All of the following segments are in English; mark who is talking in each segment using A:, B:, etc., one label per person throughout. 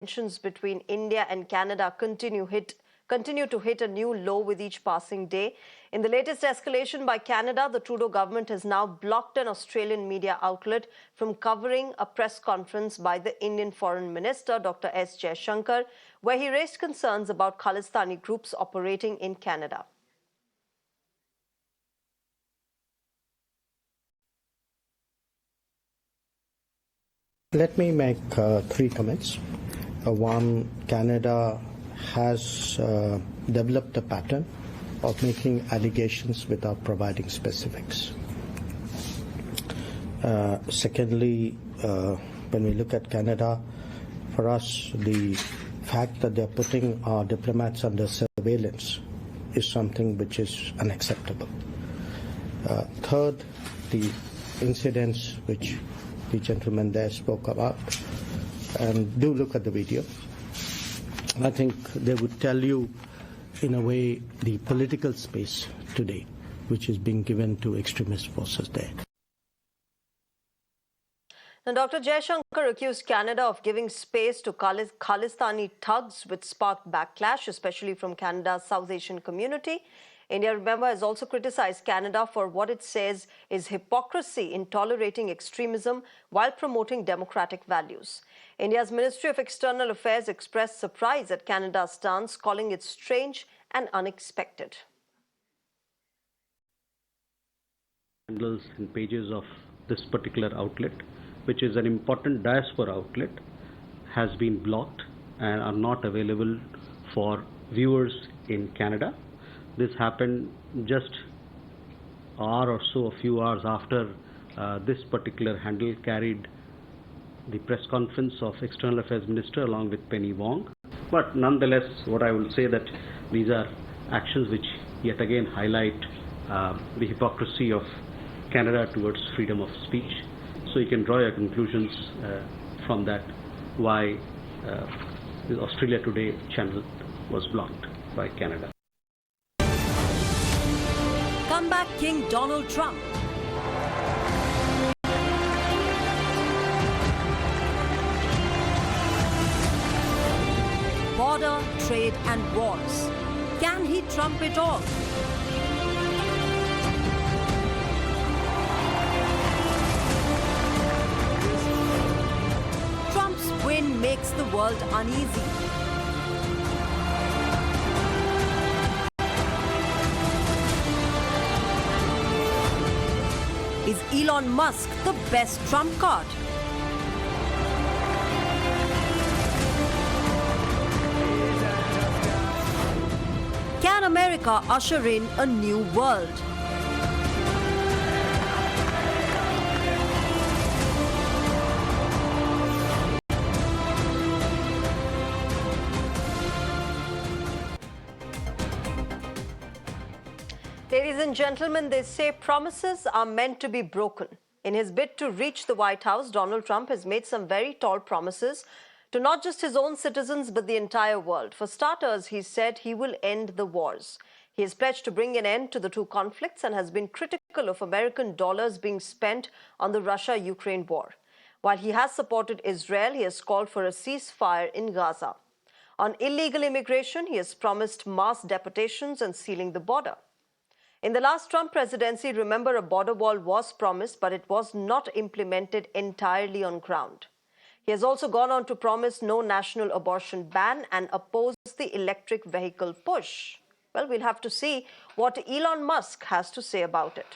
A: Tensions between India and Canada continue to hit a new low with each passing day. In the latest escalation by Canada, the Trudeau government has now blocked an Australian media outlet from covering a press conference by the Indian Foreign Minister, Dr. S. Jaishankar, where he raised concerns about Khalistani groups operating in Canada.
B: Let me make three comments. One, Canada has developed a pattern of making allegations without providing specifics. Secondly, when we look at Canada, for us, the fact that they're putting our diplomats under surveillance is something which is unacceptable. Third, the incidents which the gentleman there spoke about, and do look at the video. I think they would tell you, in a way, the political space today, which is being given to extremist forces there.
A: Now, Dr. Jaishankar accused Canada of giving space to Khalistani thugs, which sparked backlash, especially from Canada's South Asian community. India, remember, has also criticized Canada for what it says is hypocrisy in tolerating extremism while promoting democratic values. India's Ministry of External Affairs expressed surprise at Canada's stance, calling it strange and unexpected.
C: Handles and pages of this particular outlet, which is an important diaspora outlet, has been blocked and are not available for viewers in Canada. This happened just an hour or so, a few hours after this particular handle carried the press conference of External Affairs Minister along with Penny Wong. But nonetheless, what I will say that these are actions which yet again highlight the hypocrisy of Canada towards freedom of speech. So you can draw your conclusions from that, why the Australia Today channel was blocked by Canada.
A: Comeback King Donald Trump. Border, trade and wars. Can he trump it all? Trump's win makes the world uneasy. Is Elon Musk the best trump card? Can America usher in a new world? Ladies and gentlemen, they say promises are meant to be broken. In his bid to reach the White House, Donald Trump has made some very tall promises to not just his own citizens, but the entire world. For starters, he said he will end the wars. He has pledged to bring an end to the two conflicts and has been critical of American dollars being spent on the Russia-Ukraine war. While he has supported Israel, he has called for a ceasefire in Gaza. On illegal immigration, he has promised mass deportations and sealing the border. In the last Trump presidency, remember, a border wall was promised, but it was not implemented entirely on ground. He has also gone on to promise no national abortion ban and oppose the electric vehicle push. Well, we'll have to see what Elon Musk has to say about it.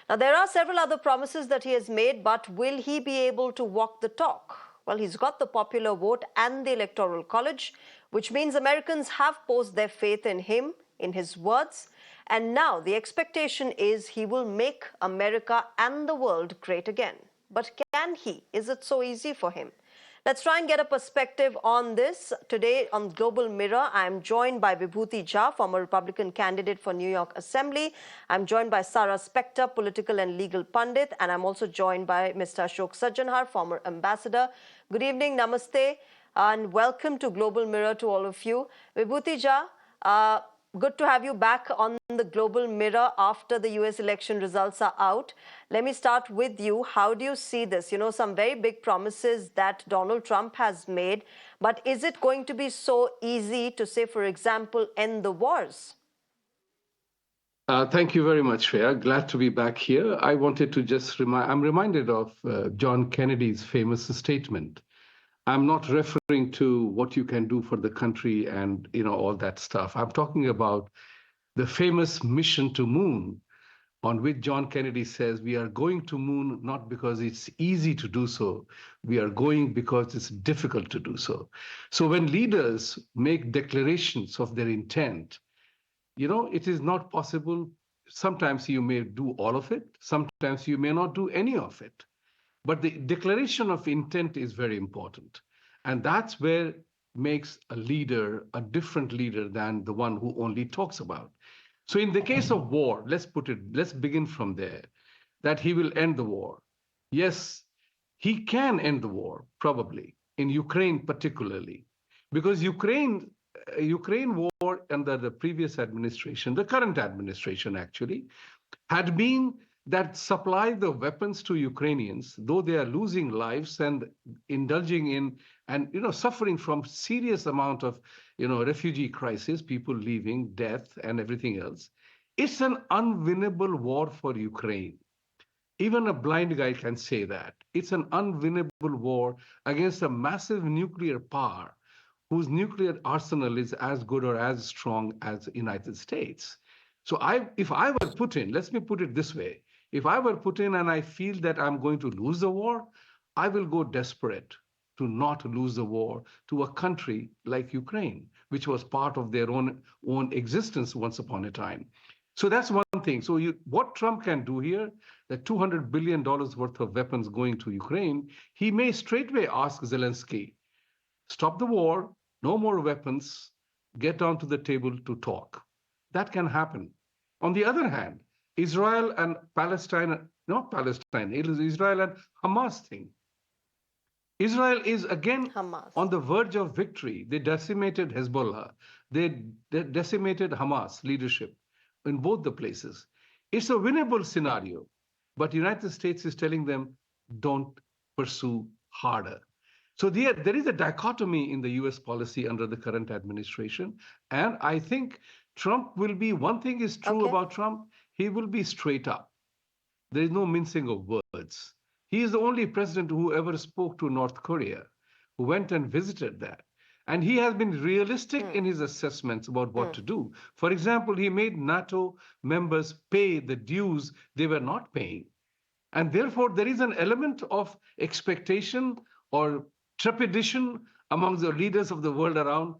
A: Now, there are several other promises that he has made, but will he be able to walk the talk? Well, he's got the popular vote and the Electoral College, which means Americans have posed their faith in him, in his words. And now the expectation is he will make America and the world great again. But can he? Is it so easy for him? Let's try and get a perspective on this. Today on Global Mirror, I am joined by Vibhuti Jha, former Republican candidate for New York Assembly. I'm joined by Sarah Spector, political and legal pundit. And I'm also joined by Mr. Ashok Sajjanhar, former ambassador. Good evening, namaste, and welcome to Global Mirror to all of you. Vibhuti Jha, good to have you back on the Global Mirror after the US election results are out. Let me start with you. How do you see this? You know, some very big promises that Donald Trump has made, but is it going to be so easy to say, for example, end the wars?
D: Thank you very much, Shreya. Glad to be back here. I wanted to just I'm reminded of John Kennedy's famous statement. I'm not referring to what you can do for the country and, all that stuff. I'm talking about the famous mission to moon, on which John Kennedy says we are going to moon not because it's easy to do so, we are going because it's difficult to do so. So when leaders make declarations of their intent, it is not possible. Sometimes you may do all of it, sometimes you may not do any of it. But the declaration of intent is very important. And that's where makes a leader a different leader than the one who only talks about. So in the case of war, let's begin from there, that he will end the war. Yes, he can end the war, probably, in Ukraine particularly, because Ukraine war under the previous administration, the current administration actually, had been that supply the weapons to Ukrainians, though they are losing lives and indulging in and suffering from serious amount of refugee crisis, people leaving, death, and everything else. It's an unwinnable war for Ukraine. Even a blind guy can say that. It's an unwinnable war against a massive nuclear power whose nuclear arsenal is as good or as strong as the United States. So if I were Putin, let me put it this way. If I were Putin and I feel that I'm going to lose the war, I will go desperate to not lose the war to a country like Ukraine, which was part of their own existence once upon a time. So that's one thing. So what Trump can do here, the $200 billion worth of weapons going to Ukraine, he may straightway ask Zelensky, stop the war, no more weapons, get down to the table to talk. That can happen. On the other hand, Israel and Palestine, not Palestine, it is Israel and Hamas thing. Israel is again
A: Hamas.
D: On the verge of victory. They decimated Hezbollah. They decimated Hamas leadership in both the places. It's a winnable scenario, but the United States is telling them, don't pursue harder. So there is a dichotomy in the US policy under the current administration. And I think Trump will be, one thing is true about Trump, he will be straight up. There is no mincing of words. He is the only president who ever spoke to North Korea, who went and visited that. And he has been realistic in his assessments about what to do. For example, he made NATO members pay the dues they were not paying. And therefore, there is an element of expectation or trepidation among the leaders of the world around.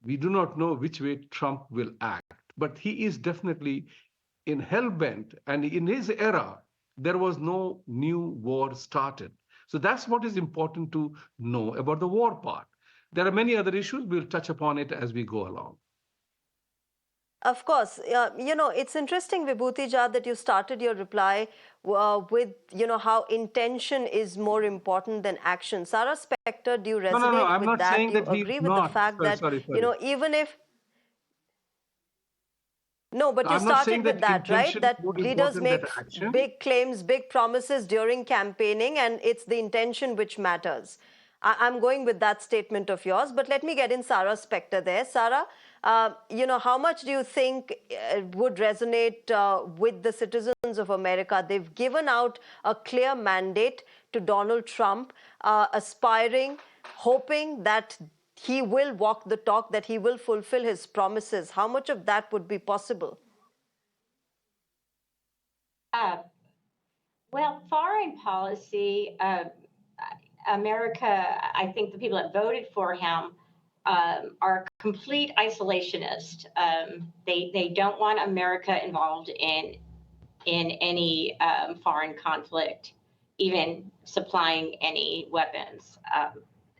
D: We do not know which way Trump will act, but he is definitely in hell-bent, and in his era, there was no new war started. So that's what is important to know about the war part. There are many other issues. We'll touch upon it as we go along.
A: Of course. It's interesting, Vibhuti Jha, that you started your reply with, how intention is more important than action. Sarah Spector, do you resonate
D: No, I'm
A: with
D: not
A: that?
D: saying
A: Do you
D: that he's
A: agree with the
D: not.
A: fact that,
D: Sorry.
A: even if... No, but you
D: I'm not saying
A: started with that, right?
D: intention is
A: That
D: more
A: leaders
D: important than
A: make
D: action.
A: big claims, big promises during campaigning, and it's the intention which matters. I'm going with that statement of yours, but let me get in Sarah Spector there. Sarah, how much do you think would resonate with the citizens of America? They've given out a clear mandate to Donald Trump, aspiring, hoping that he will walk the talk, that he will fulfill his promises. How much of that would be possible?
E: Well, foreign policy, America, I think the people that voted for him are complete isolationists. They don't want America involved in any foreign conflict, even supplying any weapons,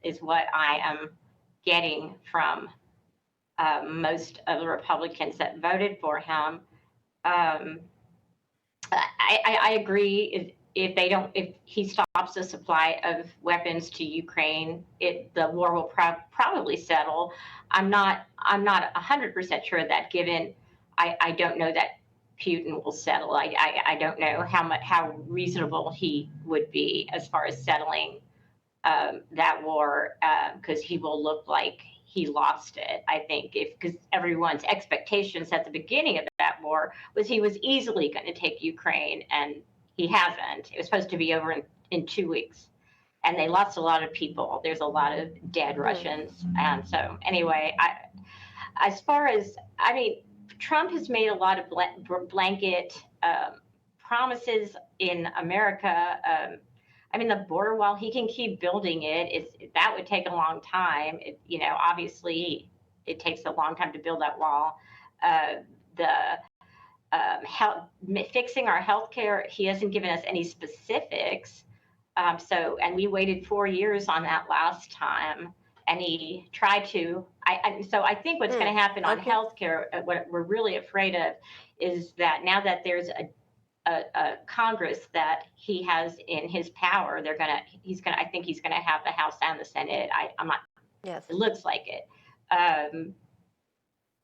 E: is what I am getting from most of the Republicans that voted for him. I agree. If he stops the supply of weapons to Ukraine, the war will probably settle. I'm not 100% sure that, given I don't know that Putin will settle. I don't know how reasonable he would be as far as settling that war, because he will look like he lost it. I think because everyone's expectations at the beginning of that war was he was easily going to take Ukraine, and he hasn't. It was supposed to be over in 2 weeks, and they lost a lot of people. There's a lot of dead Russians, and so anyway, as far as Trump has made a lot of blanket promises in America. The border wall, he can keep building it. That would take a long time. Obviously, it takes a long time to build that wall. Fixing our healthcare, he hasn't given us any specifics. And we waited 4 years on that last time, and he tried to. So I think what's going to happen on healthcare, what we're really afraid of, is that now that there's a Congress that he has in his power, I think he's gonna have the House and the Senate. I'm not. Yes. It looks like it.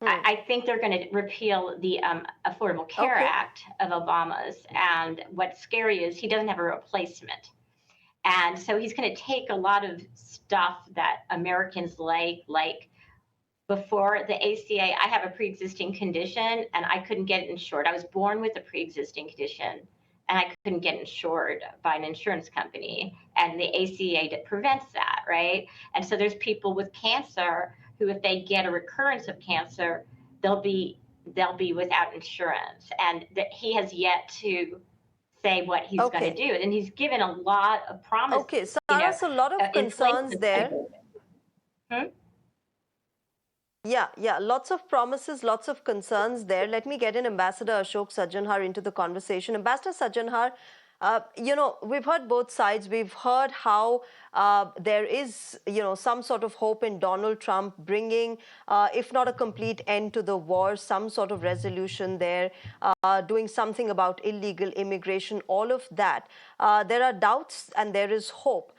E: I think they're going to repeal the Affordable Care Act of Obama's, and what's scary is he doesn't have a replacement, and so he's going to take a lot of stuff that Americans like. Before the ACA, I have a pre-existing condition and I couldn't get it insured. I was born with a pre-existing condition and I couldn't get insured by an insurance company. And the ACA prevents that, right? And so there's people with cancer who, if they get a recurrence of cancer, they'll be without insurance. And he has yet to say what he's going to do. And he's given a lot of promises.
A: Okay, Sarah, so a lot of concerns there. Yeah, lots of promises, lots of concerns there. Let me get in Ambassador Ashok Sajjanhar into the conversation. Ambassador Sajjanhar, we've heard both sides. We've heard how there is, some sort of hope in Donald Trump bringing, if not a complete end to the war, some sort of resolution there, doing something about illegal immigration, all of that. There are doubts and there is hope.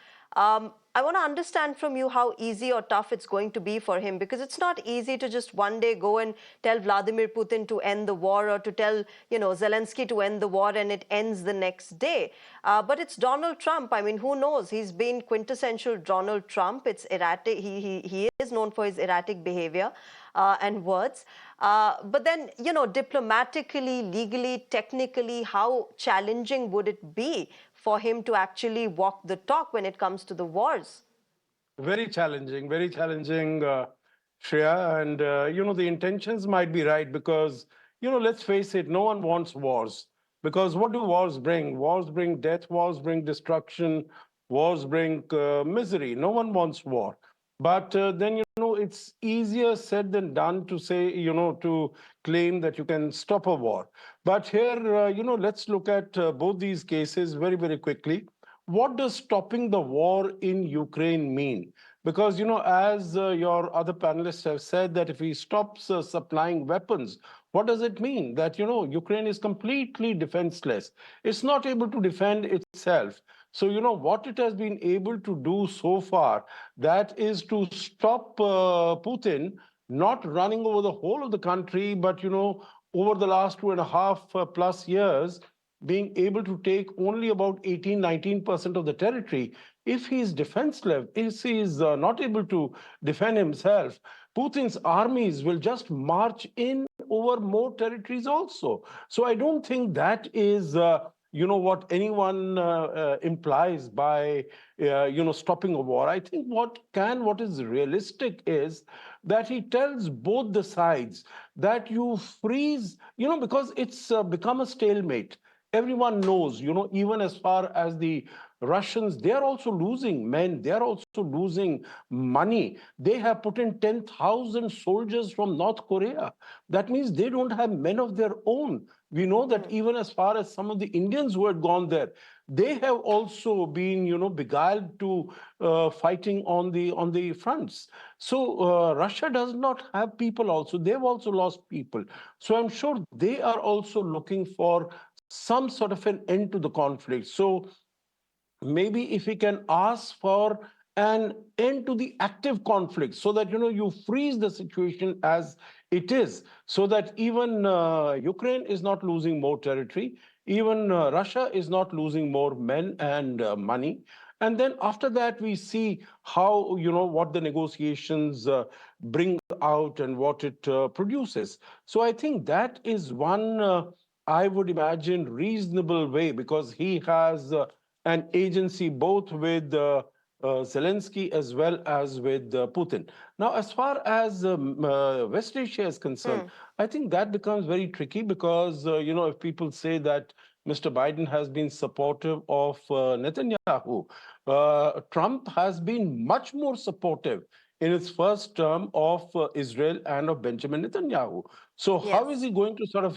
A: I want to understand from you how easy or tough it's going to be for him, because it's not easy to just one day go and tell Vladimir Putin to end the war, or to tell, Zelensky to end the war and it ends the next day. But it's Donald Trump. I mean, who knows? He's been quintessential Donald Trump. It's erratic. He is known for his erratic behavior and words. But then, diplomatically, legally, technically, how challenging would it be for him to actually walk the talk when it comes to the wars?
F: Very challenging, Shreya. And, the intentions might be right because, let's face it, no one wants wars. Because what do wars bring? Wars bring death, wars bring destruction, wars bring misery. No one wants war. But then, it's easier said than done to say, to claim that you can stop a war. But here, let's look at both these cases very, very quickly. What does stopping the war in Ukraine mean? Because, as your other panelists have said, that if he stops supplying weapons, what does it mean? That, Ukraine is completely defenseless. It's not able to defend itself. So, what it has been able to do so far, that is to stop Putin not running over the whole of the country, but, over the last 2.5 plus years, being able to take only about 18-19% of the territory. If he is defenseless, if he is not able to defend himself, Putin's armies will just march in over more territories also. So I don't think that is what anyone implies by stopping a war. I think what is realistic is that he tells both the sides that you freeze, because it's become a stalemate. Everyone knows, even as far as the Russians, they are also losing men, they are also losing money. They have put in 10,000 soldiers from North Korea. That means they don't have men of their own. We know that even as far as some of the Indians who had gone there, they have also been, beguiled to fighting on the fronts. So Russia does not have people also. They've also lost people. So I'm sure they are also looking for some sort of an end to the conflict. So maybe if we can ask for an end to the active conflict so that, you freeze the situation as it is, so that even Ukraine is not losing more territory, even Russia is not losing more men and money. And then after that, we see how, what the negotiations bring out and what it produces. So I think that is one, I would imagine, reasonable way, because he has an agency both with Zelensky as well as with Putin. Now, as far as West Asia is concerned, I think that becomes very tricky because, if people say that Mr. Biden has been supportive of Netanyahu, Trump has been much more supportive in his first term of Israel and of Benjamin Netanyahu. So how is
A: Yes.
F: he going to sort of,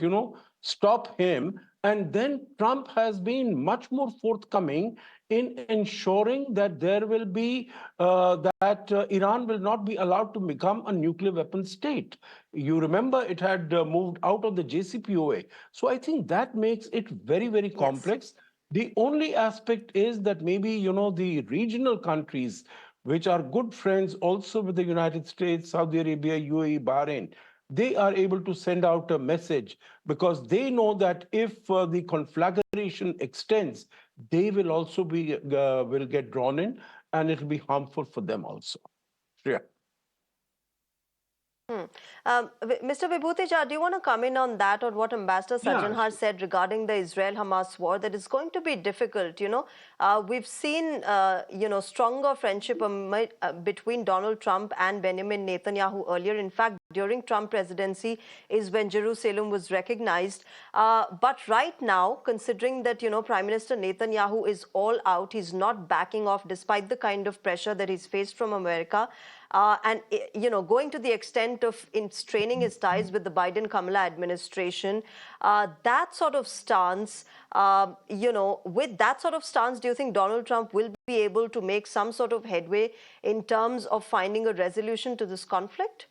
F: stop him? And then Trump has been much more forthcoming in ensuring that there will be that Iran will not be allowed to become a nuclear weapon state. You remember it had moved out of the JCPOA. So I think that makes it very, very
A: Yes.
F: complex. The only aspect is that maybe, the regional countries, which are good friends also with the United States, Saudi Arabia, UAE, Bahrain, they are able to send out a message because they know that if the conflagration extends, they will also be will get drawn in, and it will be harmful for them also. Yeah.
A: Mr. Vibhuti Jha, do you want to come in on that, or what Ambassador
D: Yeah,
A: Sajjanhar said regarding the Israel-Hamas war, that is going to be difficult, we've seen, stronger friendship between Donald Trump and Benjamin Netanyahu earlier. In fact, during Trump presidency is when Jerusalem was recognized. But right now, considering that, Prime Minister Netanyahu is all out, he's not backing off despite the kind of pressure that he's faced from America. And, going to the extent of straining his ties with the Biden-Kamala administration, that sort of stance, with that sort of stance, do you think Donald Trump will be able to make some sort of headway in terms of finding a resolution to this conflict?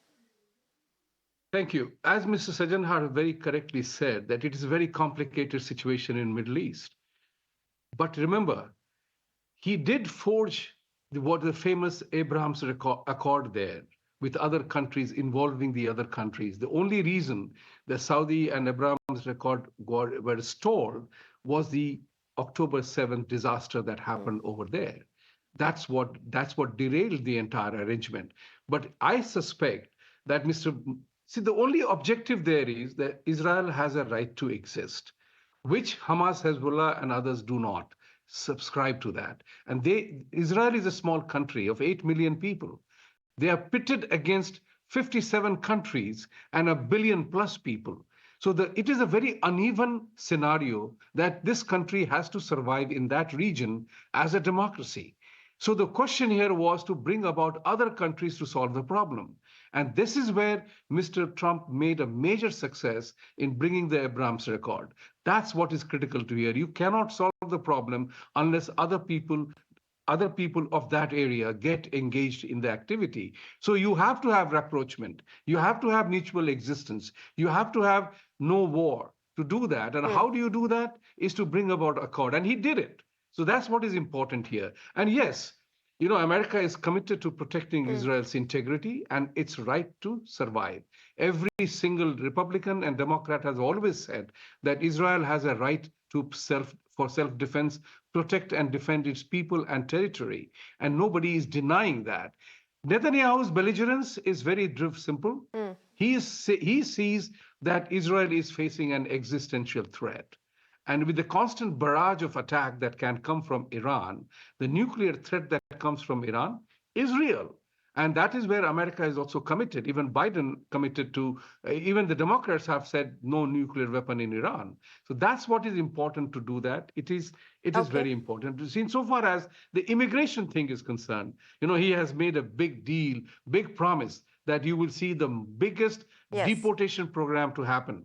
D: thank you. As Mr. Sajanhar very correctly said, that it is a very complicated situation in Middle East. But remember, he did forge what the famous Abraham's Accord there with other countries involving the other countries. The only reason the Saudi and Abraham's Accord were stalled was the October 7th disaster that happened over there. That's what derailed the entire arrangement. But I suspect that the only objective there is that Israel has a right to exist, which Hamas, Hezbollah, and others do not subscribe to that. And Israel is a small country of 8 million people. They are pitted against 57 countries and a billion plus people. So it is a very uneven scenario that this country has to survive in that region as a democracy. So the question here was to bring about other countries to solve the problem. And this is where Mr. Trump made a major success in bringing the Abrahams Accord. That's what is critical to here. You cannot solve the problem unless other people of that area get engaged in the activity. So you have to have rapprochement. You have to have mutual existence. You have to have no war to do that. And how do you do that? Is to bring about accord. And he did it. So that's what is important here. And yes, America is committed to protecting Israel's integrity and its right to survive. Every single Republican and Democrat has always said that Israel has a right to self-defense, protect and defend its people and territory. And nobody is denying that. Netanyahu's belligerence is very simple. He sees that Israel is facing an existential threat. And with the constant barrage of attack that can come from Iran, the nuclear threat that comes from Iran is real. And that is where America is also committed. Even Biden committed to, even the Democrats have said no nuclear weapon in Iran. So that's what is important to do that. It is very important to see. Insofar as the immigration thing is concerned, he has made a big deal, big promise that you will see the biggest deportation program to happen.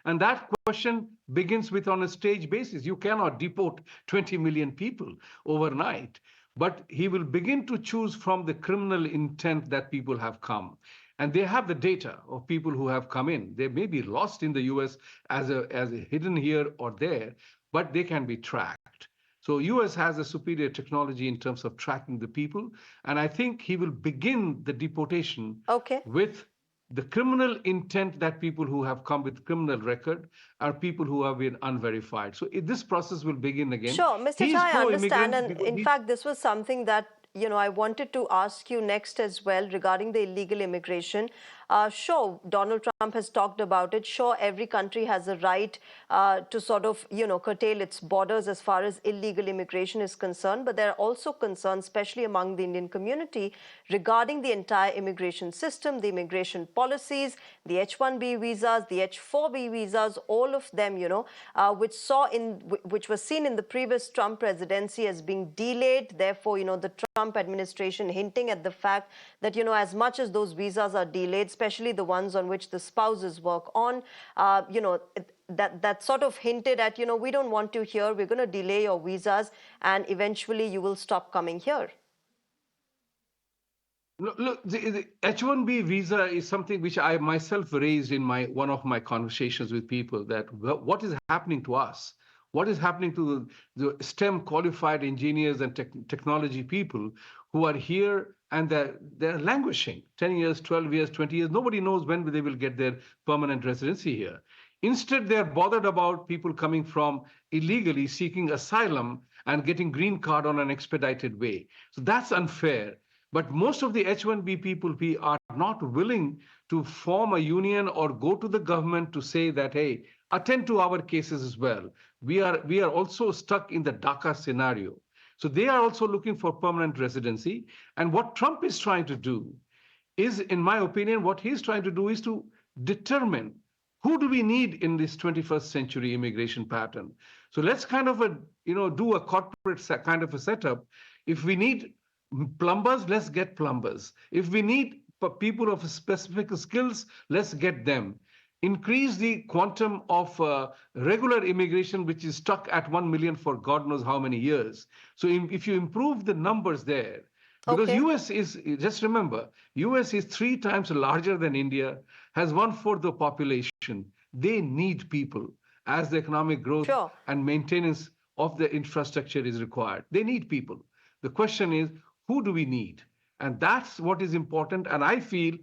D: And that question begins with on a stage basis. You cannot deport 20 million people overnight. But he will begin to choose from the criminal intent that people have come. And they have the data of people who have come in. They may be lost in the US as a hidden here or there, but they can be tracked. So US has a superior technology in terms of tracking the people, and I think he will begin the deportation
A: Okay.
D: with the criminal intent that people who have come with criminal record are people who have been unverified. So this process will begin again.
A: Sure, Mr.
D: He
A: Jha,
D: is
A: I understand.
D: pro-immigrant
A: And
D: because
A: in fact, this was something that, I wanted to ask you next as well regarding the illegal immigration. Sure, Donald Trump has talked about it. Sure, every country has a right to sort of, curtail its borders as far as illegal immigration is concerned. But there are also concerns, especially among the Indian community, regarding the entire immigration system, the immigration policies, the H-1B visas, the H-4B visas, all of them, which was seen in the previous Trump presidency as being delayed. Therefore, the Trump administration hinting at the fact that, as much as those visas are delayed, especially the ones on which the spouses work on, that sort of hinted at, we don't want you here, we're going to delay your visas, and eventually you will stop coming here.
D: Look, the H-1B visa is something which I myself raised in one of my conversations with people, that what is happening to us? What is happening to the STEM qualified engineers and technology people who are here and they're languishing 10 years, 12 years, 20 years. Nobody knows when they will get their permanent residency here. Instead, they're bothered about people coming from illegally seeking asylum and getting green card on an expedited way. So that's unfair. But most of the H-1B people are not willing to form a union or go to the government to say that, hey, attend to our cases as well. We are also stuck in the DACA scenario. So they are also looking for permanent residency. And what Trump is trying to do is, in my opinion, what he's trying to do is to determine who do we need in this 21st century immigration pattern. So let's kind of do a corporate kind of a setup. If we need plumbers, let's get plumbers. If we need people of specific skills, let's get them. Increase the quantum of regular immigration, which is stuck at 1 million for God knows how many years. So if you improve the numbers there, because
A: Okay.
D: US is, just remember, US is 3 times larger than India, has 1/4 the population. They need people as the economic growth
A: Sure.
D: and maintenance of the infrastructure is required. They need people. The question is, who do we need? And that's what is important. And I feel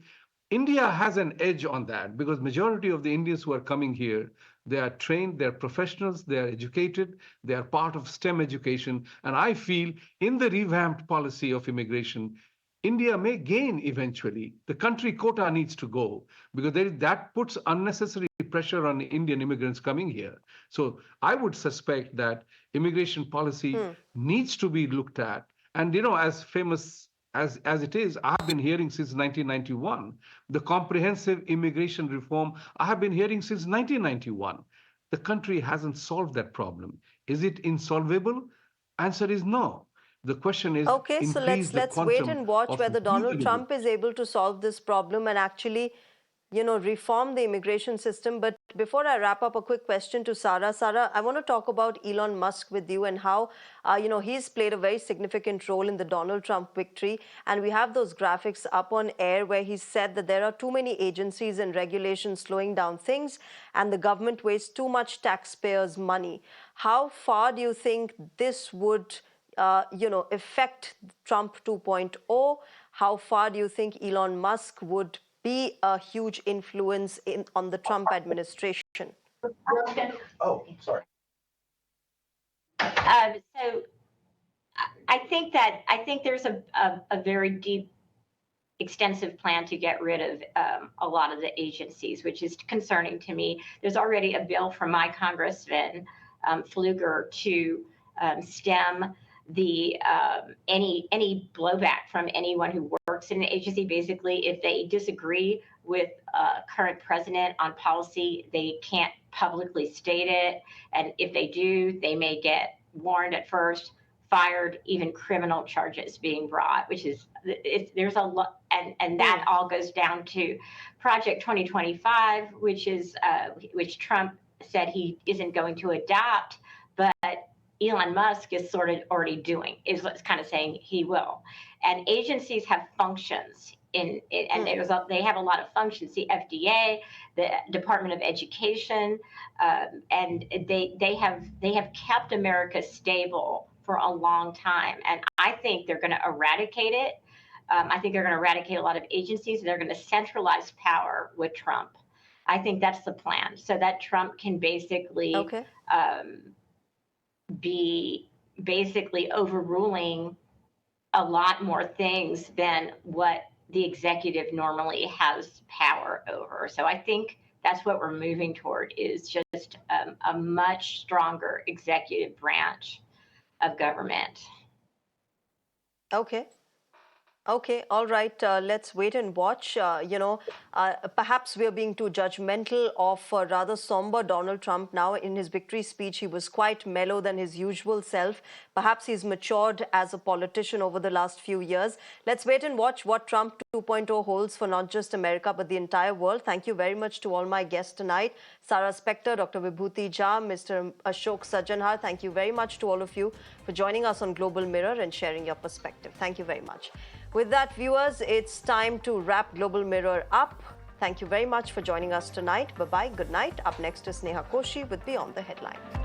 D: India has an edge on that because majority of the Indians who are coming here, they are trained, they're professionals, they're educated, they are part of STEM education. And I feel in the revamped policy of immigration, India may gain eventually. The country quota needs to go because that puts unnecessary pressure on Indian immigrants coming here. So I would suspect that immigration policy needs to be looked at. And, as famous as it is, I have been hearing since 1991, the comprehensive immigration reform, I have been hearing since 1991. The country hasn't solved that problem. Is it insolvable? Answer is no. The question is,
A: Okay, so
D: increase the
A: let's wait
D: quantum
A: and watch
D: of
A: whether Donald
D: legal
A: Trump is able to solve this problem and actually, reform the immigration system. But before I wrap up, a quick question to Sarah. Sarah, I want to talk about Elon Musk with you and how, he's played a very significant role in the Donald Trump victory. And we have those graphics up on air where he said that there are too many agencies and regulations slowing down things and the government wastes too much taxpayers' money. How far do you think this would affect Trump 2.0? How far do you think Elon Musk would be a huge influence on the Trump administration?
G: Oh, sorry.
E: So I think there's a very deep, extensive plan to get rid of a lot of the agencies, which is concerning to me. There's already a bill from my congressman, Fluger, to stem the any blowback from anyone who works in an agency. Basically, if they disagree with current president on policy, they can't publicly state it, and if they do, they may get warned at first, fired, even criminal charges being brought, which is there's a lot, and that all goes down to Project 2025, which Trump said he isn't going to adopt, but Elon Musk is sort of already doing, is what's kind of saying he will. And agencies have functions and they have a lot of functions, the FDA, the Department of Education, and they have kept America stable for a long time. And I think they're going to eradicate it. I think they're going to eradicate a lot of agencies. They're going to centralize power with Trump. I think that's the plan, so that Trump can basically be basically overruling a lot more things than what the executive normally has power over. So I think that's what we're moving toward, is just a much stronger executive branch of government.
A: Okay. Okay, all right. Let's wait and watch. Perhaps we're being too judgmental of a rather somber Donald Trump now. In his victory speech, he was quite mellow than his usual self. Perhaps he's matured as a politician over the last few years. Let's wait and watch what Trump 2.0 holds for not just America, but the entire world. Thank you very much to all my guests tonight. Sarah Spector, Dr. Vibhuti Jha, Mr. Ashok Sajjanhar. Thank you very much to all of you for joining us on Global Mirror and sharing your perspective. Thank you very much. With that, viewers, it's time to wrap Global Mirror up. Thank you very much for joining us tonight. Bye-bye. Good night. Up next is Neha Koshi with Beyond the Headline.